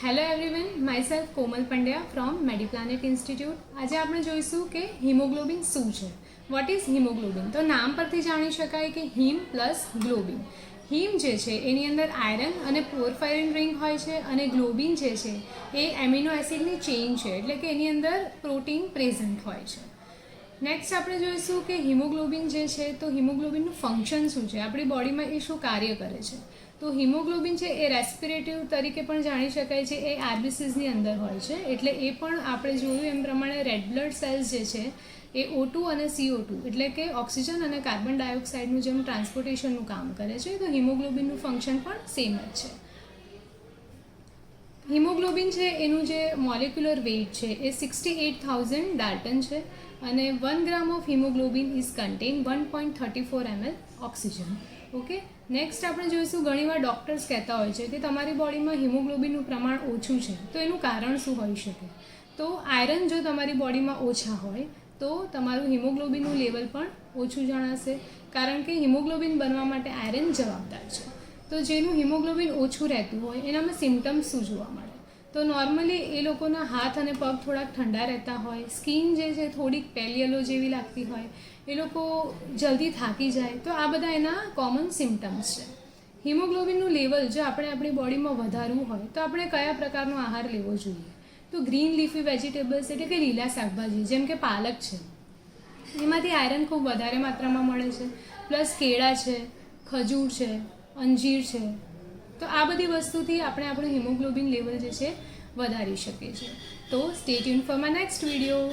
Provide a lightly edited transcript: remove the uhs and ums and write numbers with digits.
Hello everyone, myself Komal Pandya from Mediplanet institute. આજે આપણે જોઈશું કે હિમોગ્લોબિન શું છે. What is haemoglobin? તો નામ પરથી જાણી શકાય કે હિમ પ્લસ ગ્લોબિન. હિમ જે છે એની અંદર આયરન અને પોરફાયરિન રિંગ હોય છે, અને ગ્લોબિન જે છે એ એમિનો એસિડની ચેઇન છે, એટલે કે એની અંદર પ્રોટીન પ્રેઝન્ટ હોય છે. નેક્સ્ટ આપણે જોઈશું કે હિમોગ્લોબિન જે છે તો હિમોગ્લોબિનનું ફંક્શન શું છે, આપણી બોડીમાં એ શું કાર્ય કરે છે. તો હિમોગ્લોબિન છે એ રેસ્પિરેટિવ તરીકે પણ જાણી શકાય છે. એ આરબીસીસની અંદર હોય છે, એટલે એ પણ આપણે જોયું એમ પ્રમાણે રેડ બ્લડ સેલ્સ જે છે એ O2 અને CO2 એટલે કે ઓક્સિજન અને કાર્બન ડાયોક્સાઇડનું જેમ ટ્રાન્સપોર્ટેશનનું કામ કરે છે. તો હિમોગ્લોબિનનું ફંક્શન પણ સેમ જ છે. હિમોગ્લોબિન છે એનું જે મોલેક્યુલર વેઇટ છે એ 68,000 ડાલ્ટન છે, અને 1 gram of haemoglobin is contain 1.34 ml oxygen. Okay, next આપણે જોઈશું, ઘણીવાર ડૉક્ટર્સ કહેતા હોય છે કે તમારી બોડીમાં હિમોગ્લોબિનનું પ્રમાણ ઓછું છે, તો એનું કારણ શું હોઈ શકે. તો આયરન જો તમારી બોડીમાં ઓછા હોય તો તમારું હિમોગ્લોબિનનું લેવલ પણ ઓછું જણાશે, કારણ કે હિમોગ્લોબિન બનવા માટે આયરન જવાબદાર છે. તો જેનું હિમોગ્લોબિન ઓછું રહેતું હોય એનામાં સિમ્ટમ્સ શું જોવા મળે? તો નોર્મલી એ લોકોના હાથ અને પગ થોડાક ઠંડા રહેતા હોય, સ્કિન જે છે થોડીક પેલ યલો જેવી લાગતી હોય, એ લોકો જલ્દી થાકી જાય. તો આ બધા એના કોમન સિમ્ટમ્સ છે. હિમોગ્લોબિનનું લેવલ જો આપણે આપણી બોડીમાં વધારવું હોય તો આપણે કયા પ્રકારનો આહાર લેવો જોઈએ? તો ગ્રીન લીફી વેજીટેબલ્સ એટલે કે લીલા શાકભાજી જેમ કે પાલક છે, એમાંથી આયરન ખૂબ વધારે માત્રામાં મળે છે. પ્લસ કેળા છે, ખજૂર છે, અંજીર છે. તો આ બધી વસ્તુથી આપણે આપણું હિમોગ્લોબિન લેવલ જે છે વધારી શકીએ છીએ. તો stay tune for my next video.